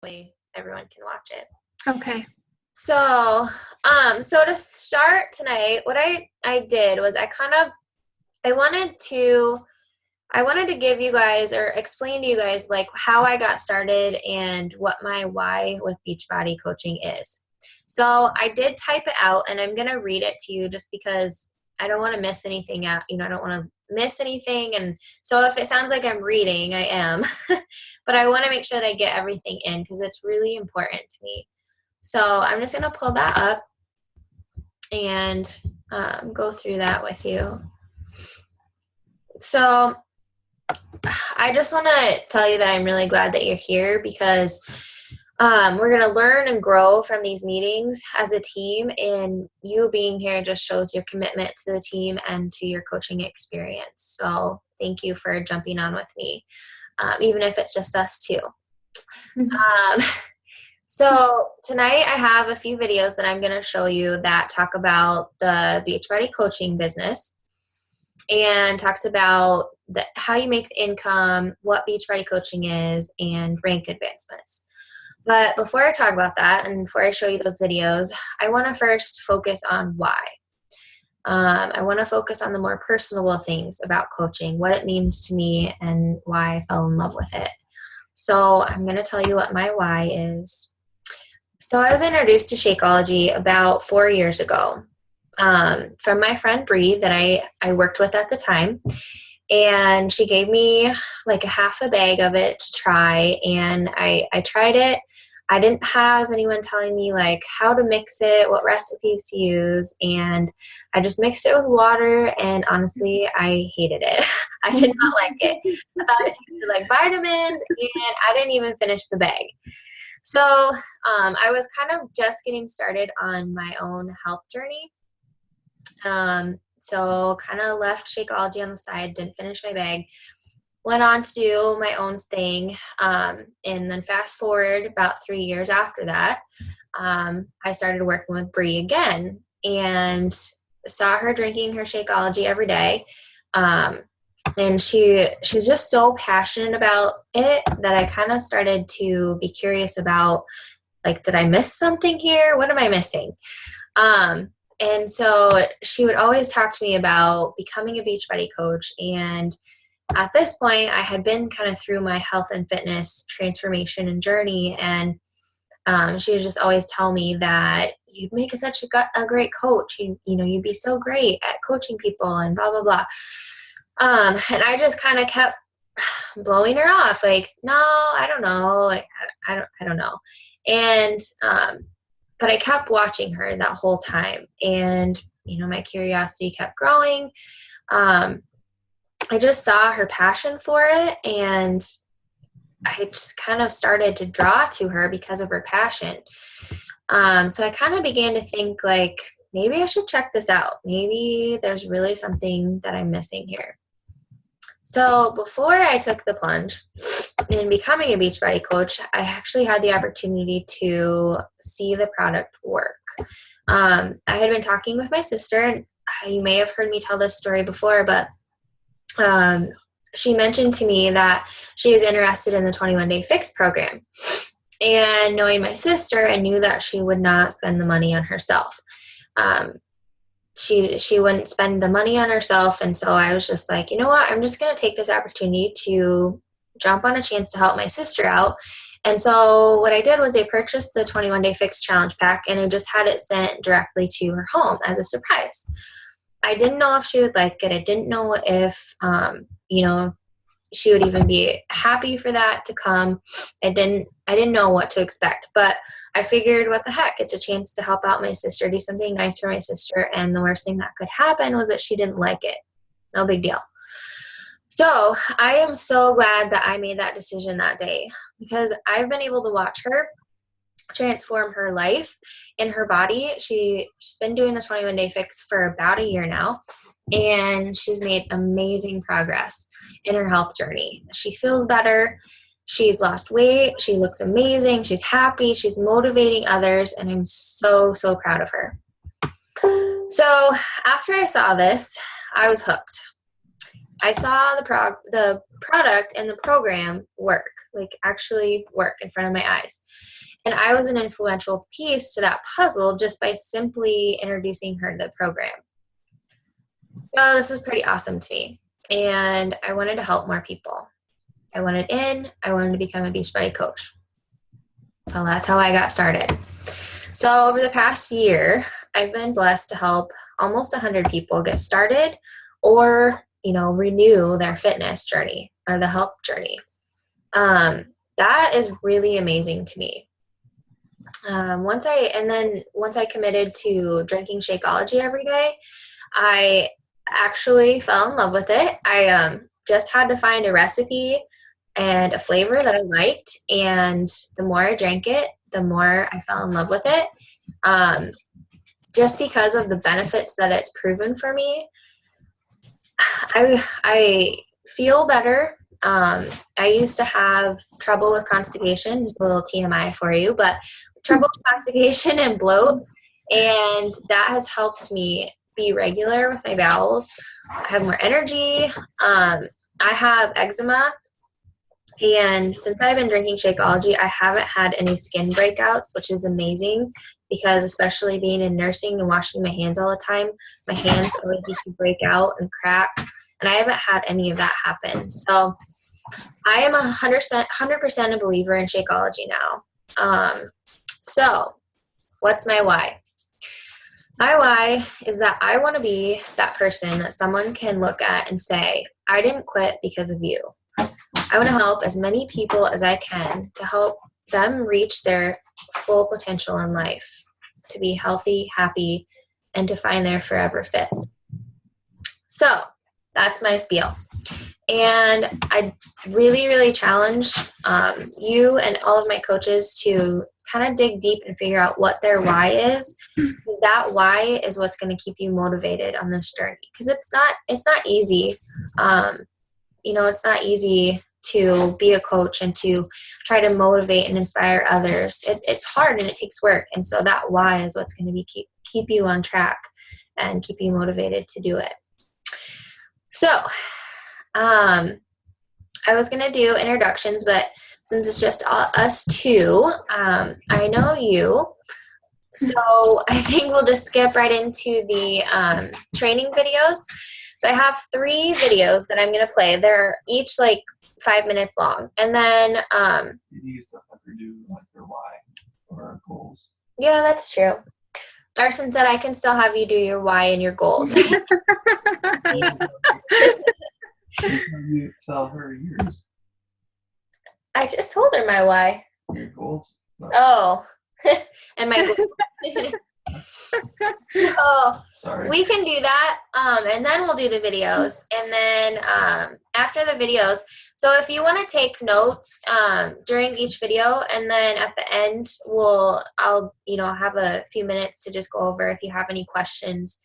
way everyone can watch it. Okay. So, so to start tonight, what I did was I wanted to give you guys or explain to you guys like how I got started and what my why with Beachbody coaching is. So I did type it out and I'm going to read it to you just because I don't want to miss anything out. I don't want to miss anything. And so if it sounds like I'm reading, I am, but I want to make sure that I get everything in because it's really important to me. So I'm just going to pull that up and go through that with you. So I just want to tell you that I'm really glad that you're here because we're going to learn and grow from these meetings as a team, and you being here just shows your commitment to the team and to your coaching experience. So thank you for jumping on with me, even if it's just us two. Mm-hmm. So tonight I have a few videos that I'm going to show you that talk about the Beachbody coaching business and talks about how you make the income, what Beachbody coaching is, and rank advancements. But before I talk about that and before I show you those videos, I want to first focus on why. I want to focus on the more personable things about coaching, what it means to me, and why I fell in love with it. So I'm going to tell you what my why is. So I was introduced to Shakeology about 4 years ago from my friend Bree that I worked with at the time. And she gave me like a half a bag of it to try. And I tried it. I didn't have anyone telling me like how to mix it, what recipes to use. And I just mixed it with water. And honestly, I hated it. I did not like it. I thought it tasted like vitamins and I didn't even finish the bag. So I was kind of just getting started on my own health journey. So kind of left Shakeology on the side, didn't finish my bag, went on to do my own thing. And then fast forward about 3 years after that, I started working with Bree again and saw her drinking her Shakeology every day. And she's just so passionate about it that I kind of started to be curious about, like, did I miss something here? What am I missing? And so she would always talk to me about becoming a Beachbody coach. And at this point, I had been kind of through my health and fitness transformation and journey. And she would just always tell me that you'd make such a great coach. You'd be so great at coaching people and blah, blah, blah. And I just kind of kept blowing her off. Like, no, I don't know. Like, I don't know. And, but I kept watching her that whole time. And, my curiosity kept growing. I just saw her passion for it. And I just kind of started to draw to her because of her passion. So I kind of began to think like, maybe I should check this out. Maybe there's really something that I'm missing here. So before I took the plunge in becoming a Beachbody coach, I actually had the opportunity to see the product work. I had been talking with my sister, and you may have heard me tell this story before, but she mentioned to me that she was interested in the 21 Day Fix program. And knowing my sister, I knew that she would not spend the money on herself. She wouldn't spend the money on herself. And so I was just like, you know what, I'm just going to take this opportunity to jump on a chance to help my sister out. And so what I did was I purchased the 21 Day Fix Challenge Pack, and I just had it sent directly to her home as a surprise. I didn't know if she would like it. I didn't know if, she would even be happy for that to come. I didn't know what to expect, but I figured, what the heck, it's a chance to help out my sister, do something nice for my sister. And the worst thing that could happen was that she didn't like it. No big deal. So I am so glad that I made that decision that day, because I've been able to watch her transform her life and her body. She's been doing the 21 Day Fix for about a year now, and she's made amazing progress in her health journey. She feels better. She's lost weight. She looks amazing. She's happy. She's motivating others, and I'm so, so proud of her. So after I saw this, I was hooked. I saw the product and the program work. like actually work in front of my eyes. And I was an influential piece to that puzzle just by simply introducing her to the program. So this was pretty awesome to me. And I wanted to help more people. I wanted to become a Beachbody coach. So that's how I got started. So over the past year, I've been blessed to help almost 100 people get started or, renew their fitness journey or the health journey. That is really amazing to me. Once I committed to drinking Shakeology every day, I actually fell in love with it. I just had to find a recipe and a flavor that I liked, and the more I drank it, the more I fell in love with it. Just because of the benefits that it's proven for me, I feel better. I used to have trouble with constipation, just a little TMI for you, but trouble with constipation and bloat, and that has helped me be regular with my bowels. I have more energy. I have eczema, and since I've been drinking Shakeology, I haven't had any skin breakouts, which is amazing because especially being in nursing and washing my hands all the time, my hands always used to break out and crack, and I haven't had any of that happen. So I am 100% a believer in Shakeology now. So what's my why? My why is that I want to be that person that someone can look at and say, I didn't quit because of you. I want to help as many people as I can to help them reach their full potential in life, to be healthy, happy, and to find their forever fit. So that's my spiel. And I really, really challenge you and all of my coaches to kind of dig deep and figure out what their why is, because that why is what's going to keep you motivated on this journey. Because it's not easy. It's not easy to be a coach and to try to motivate and inspire others. It's hard and it takes work. And so that why is what's going to be keep you on track and keep you motivated to do it. So I was going to do introductions, but since it's just us two, I know you. So I think we'll just skip right into the training videos. So I have 3 videos that I'm going to play. They're each like 5 minutes long. And then You stuff like we do like their why or our goals. yeah, that's true. Larson said I can still have you do your why and your goals. You tell her yours. I just told her my why. Your goals. No. Oh, and my goals. Oh, Sorry. we can do that, and then we'll do the videos, and then after the videos. So if you want to take notes during each video, and then at the end, I'll have a few minutes to just go over if you have any questions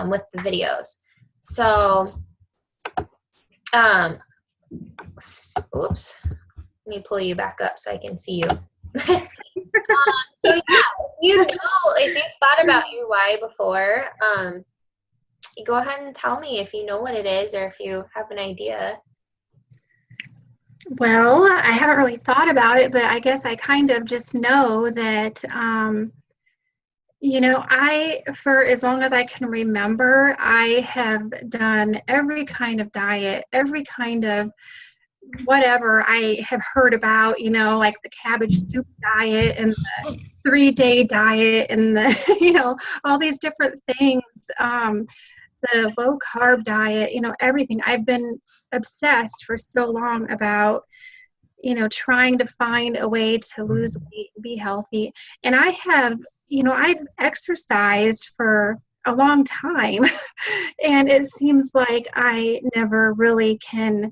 with the videos. So, oops, let me pull you back up so I can see you. So yeah, if you've thought about your why before, you go ahead and tell me if you know what it is or if you have an idea. Well, I haven't really thought about it, but I guess I kind of just know that, for as long as I can remember, I have done every kind of diet, every kind of whatever I have heard about, like the cabbage soup diet and the 3-day diet and the, all these different things, the low carb diet, everything. I've been obsessed for so long about, trying to find a way to lose weight, be healthy. And I have, I've exercised for a long time and it seems like I never really can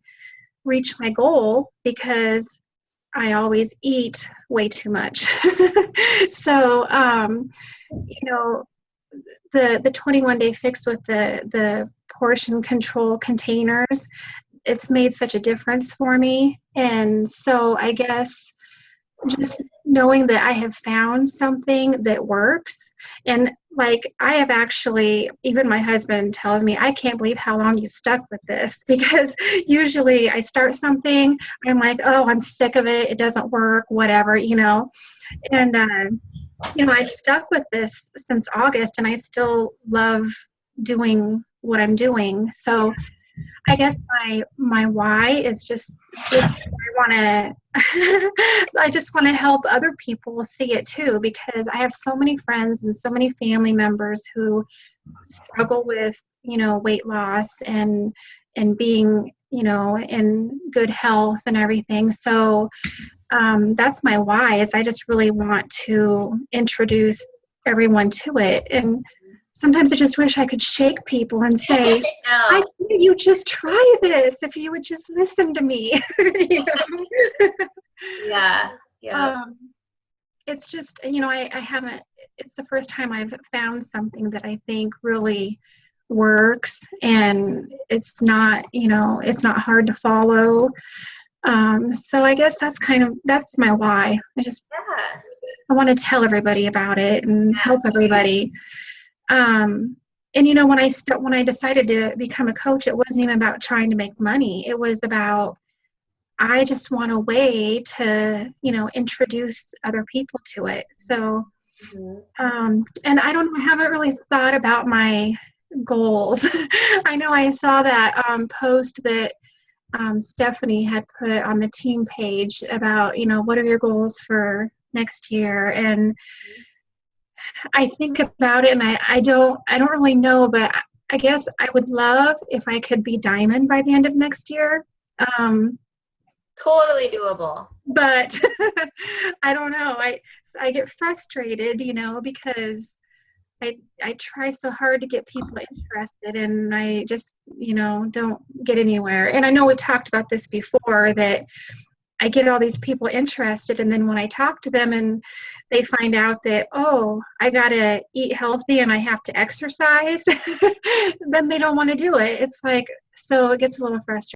reach my goal because I always eat way too much. So, the 21-day fix with the portion control containers, it's made such a difference for me. And so I guess just knowing that I have found something that works, and like I have actually, even my husband tells me, I can't believe how long you stuck with this, because usually I start something, I'm like, oh, I'm sick of it, it doesn't work, whatever, and I've stuck with this since August, and I still love doing what I'm doing. So I guess my why is just I want to I just want to help other people see it too, because I have so many friends and so many family members who struggle with, weight loss and being, in good health and everything. So that's my why, is I just really want to introduce everyone to it. And sometimes I just wish I could shake people and say, I No. think you just try this if you would just listen to me. you know? Yeah. Yeah. um, it's just, I haven't, it's the first time I've found something that I think really works, and it's not, it's not hard to follow. So I guess that's my why. Yeah. I want to tell everybody about it and help everybody. And when I decided to become a coach, it wasn't even about trying to make money. It was about, I just want a way to, introduce other people to it. So, Mhm. and I don't know, I haven't really thought about my goals. I know I saw that post that Stephanie had put on the team page about, what are your goals for next year? And I think about it, and I don't really know, but I guess I would love if I could be diamond by the end of next year. Totally doable. But I don't know. I get frustrated, because I try so hard to get people interested, and I just, don't get anywhere. And I know we've talked about this before, that I get all these people interested, and then when I talk to them and they find out that, oh, I got to eat healthy and I have to exercise, then they don't want to do it. It's like, so it gets a little frustrating.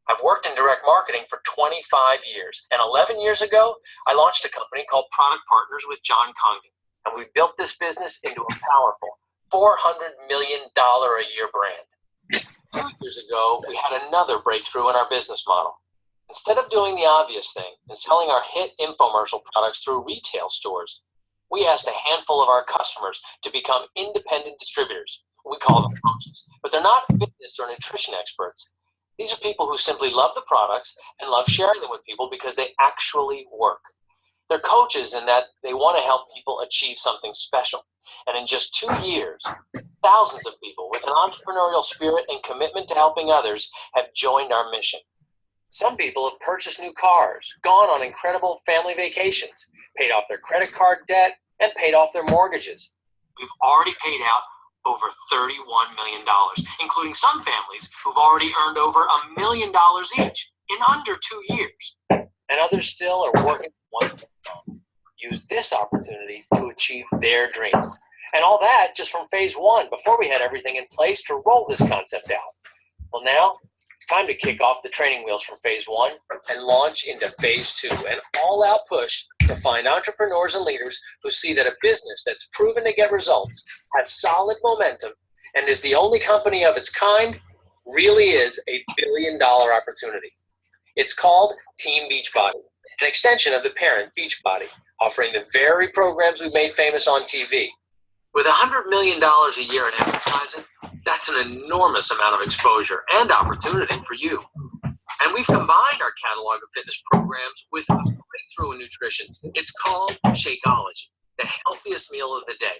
I've worked in direct marketing for 25 years, and 11 years ago, I launched a company called Product Partners with John Congdon, and we've built this business into a powerful $400 million a year brand. 2 years ago, we had another breakthrough in our business model. Instead of doing the obvious thing and selling our hit infomercial products through retail stores, we asked a handful of our customers to become independent distributors. We call them coaches, but they're not fitness or nutrition experts. These are people who simply love the products and love sharing them with people because they actually work. They're coaches in that they want to help people achieve something special. And in just 2 years, thousands of people with an entrepreneurial spirit and commitment to helping others have joined our mission. Some people have purchased new cars, gone on incredible family vacations, paid off their credit card debt, and paid off their mortgages. We've already paid out over $31 million, including some families who've already earned over $1 million each in under 2 years. And others still are working one use this opportunity to achieve their dreams. And all that just from phase 1, before we had everything in place to roll this concept out. Well, now it's time to kick off the training wheels from phase 1 and launch into phase 2, an all-out push to find entrepreneurs and leaders who see that a business that's proven to get results, has solid momentum, and is the only company of its kind really is a billion-dollar opportunity. It's called Team Beachbody, an extension of the parent Beachbody, offering the very programs we made famous on TV. With $100 million a year in advertising, that's an enormous amount of exposure and opportunity for you. And we've combined our catalog of fitness programs with a breakthrough in nutrition. It's called Shakeology, the healthiest meal of the day.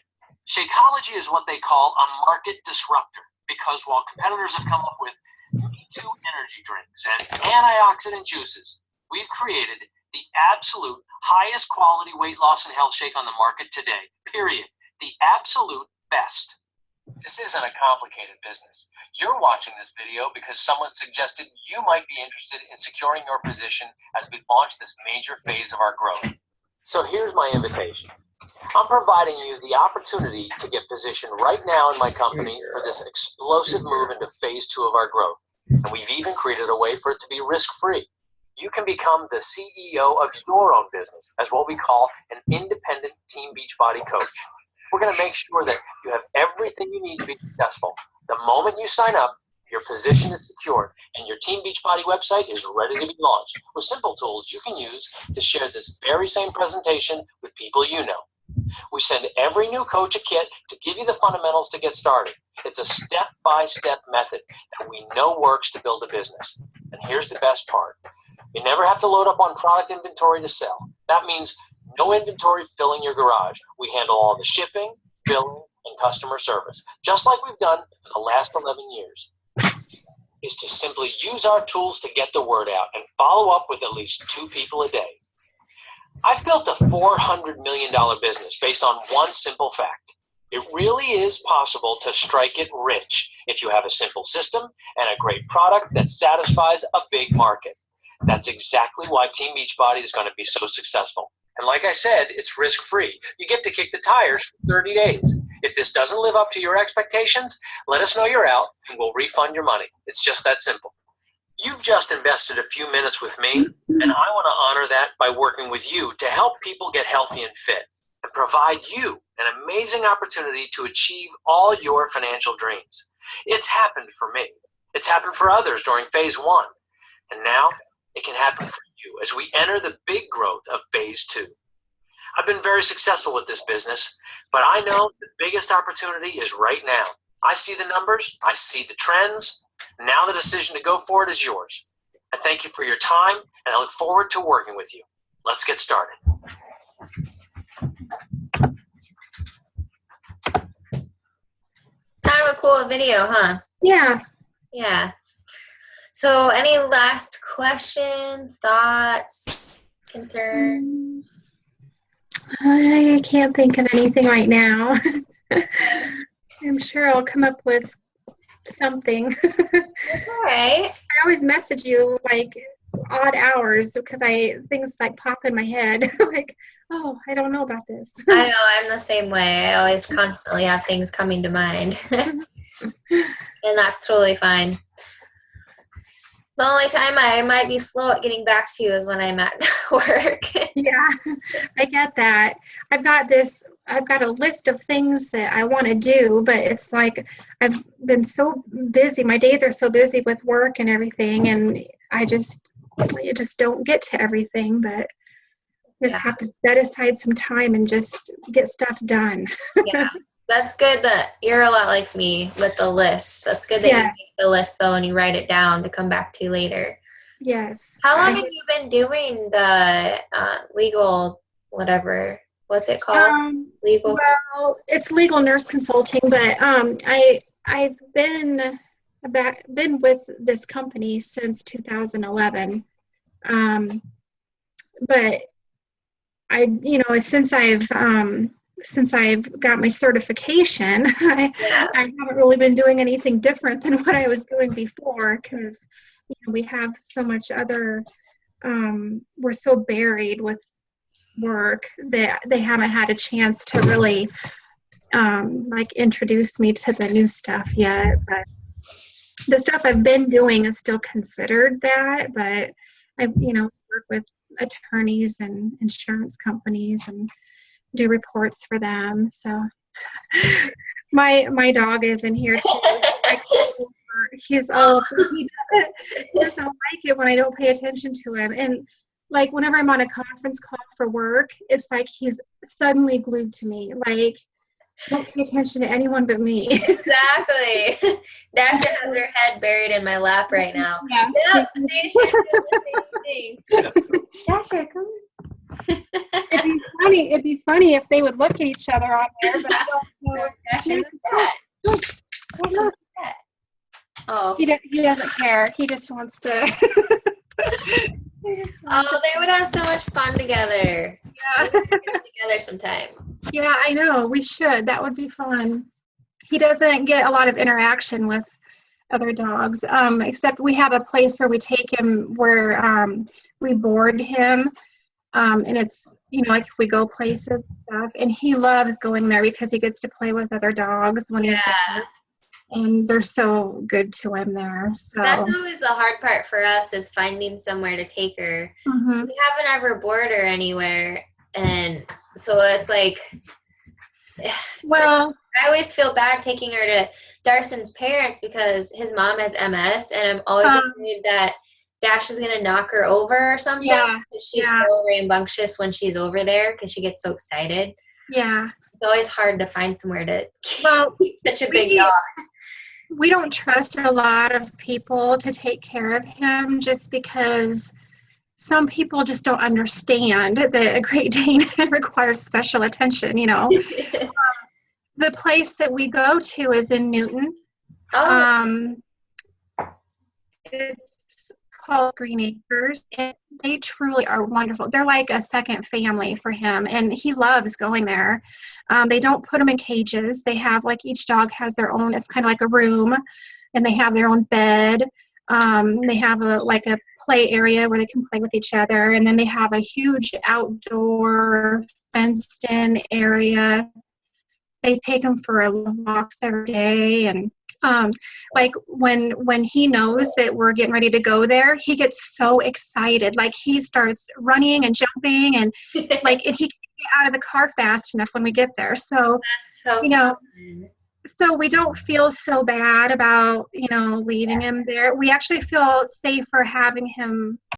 Shakeology is what they call a market disruptor, because while competitors have come up with Me-Too energy drinks and antioxidant juices, we've created the absolute highest quality weight loss and health shake on the market today, period. The absolute best. This isn't a complicated business. You're watching this video because someone suggested you might be interested in securing your position as we launch this major phase of our growth. So here's my invitation. I'm providing you the opportunity to get positioned right now in my company for this explosive move into phase 2 of our growth. And we've even created a way for it to be risk-free. You can become the CEO of your own business as what we call an independent Team Beachbody coach. We're going to make sure that you have everything you need to be successful. The moment you sign up, your position is secured and your Team Beachbody website is ready to be launched with simple tools you can use to share this very same presentation with people you know. We send every new coach a kit to give you the fundamentals to get started. It's a step-by-step method that we know works to build a business. And here's the best part. You never have to load up on product inventory to sell. That means no inventory filling your garage. We handle all the shipping, billing, and customer service, just like we've done for the last 11 years. Is to simply use our tools to get the word out and follow up with at least 2 people a day. I've built a $400 million business based on one simple fact. It really is possible to strike it rich if you have a simple system and a great product that satisfies a big market. That's exactly why Team Beachbody is going to be so successful. And like I said, it's risk-free. You get to kick the tires for 30 days. If this doesn't live up to your expectations, let us know you're out and we'll refund your money. It's just that simple. You've just invested a few minutes with me, and I want to honor that by working with you to help people get healthy and fit and provide you an amazing opportunity to achieve all your financial dreams. It's happened for me. It's happened for others during phase 1. And now it can happen for you as we enter the big growth of phase 2. I've been very successful with this business, but I know the biggest opportunity is right now. I see the numbers, I see the trends. Now the decision to go for it is yours. I thank you for your time, and I look forward to working with you. Let's get started. Kind of a cool video, huh? Yeah. Yeah. So any last questions, thoughts, concerns? I can't think of anything right now. I'm sure I'll come up with something. That's all right. I always message you like odd hours because things like pop in my head. Like, oh, I don't know about this. I know, I'm the same way. I always constantly have things coming to mind. And that's totally fine. The only time I might be slow at getting back to you is when I'm at work. Yeah, I get that. I've got a list of things that I want to do, but it's like I've been so busy. My days are so busy with work and everything, and you just don't get to everything, but just Yeah. have to set aside some time and just get stuff done. Yeah. That's good that you're a lot like me with the list. That's good that you Yeah. make the list though and you write it down to come back to later. Yes. How long have you been doing the legal whatever? What's it called? Legal. Well, it's legal nurse consulting, but I've been with this company since 2011. But since I've got my certification, I haven't really been doing anything different than what I was doing before, because we have so much other, we're so buried with work that they haven't had a chance to really introduce me to the new stuff yet. But the stuff I've been doing is still considered that, but I work with attorneys and insurance companies and do reports for them. So my dog is in here too. He doesn't like it when I don't pay attention to him. And like whenever I'm on a conference call for work, it's like he's suddenly glued to me. Like, don't pay attention to anyone but me. Exactly. Dasha has her head buried in my lap right now. Yeah. Yep. See, she's doing the same thing. Dasha, come. It'd be funny if they would look at each other on there, but I don't know. Dasha, look at that. Dasha, look at that. Oh. He doesn't care. He just wants to. Oh, they would have so much fun together. Yeah. We should get together sometime. Yeah, I know. We should. That would be fun. He doesn't get a lot of interaction with other dogs, except we have a place where we take him where we board him. And it's, like if we go places and stuff, and he loves going there because he gets to play with other dogs when he's there. And they're so good to him there. So that's always the hard part for us is finding somewhere to take her. Mm-hmm. We haven't ever boarded her anywhere, and so it's like, well, I always feel bad taking her to Darson's parents because his mom has MS, and I'm always afraid that Dash is gonna knock her over or something. Yeah, she's so rambunctious when she's over there because she gets so excited. Yeah, it's always hard to find somewhere to keep such a big dog. We don't trust a lot of people to take care of him just because some people just don't understand that a Great Dane requires special attention, The place that we go to is in Newton. It's called Green Acres, and they truly are wonderful. They're like a second family for him, and he loves going there. They don't put them in cages. They have each dog has their own. It's kind of like a room, and they have their own bed. They have a play area where they can play with each other, and then they have a huge outdoor fenced-in area. They take them for walks every day, and when he knows that we're getting ready to go there, he gets so excited. He starts running and jumping, and and he can't get out of the car fast enough when we get there. So that's so so we don't feel so bad about leaving him there. We actually feel safer having him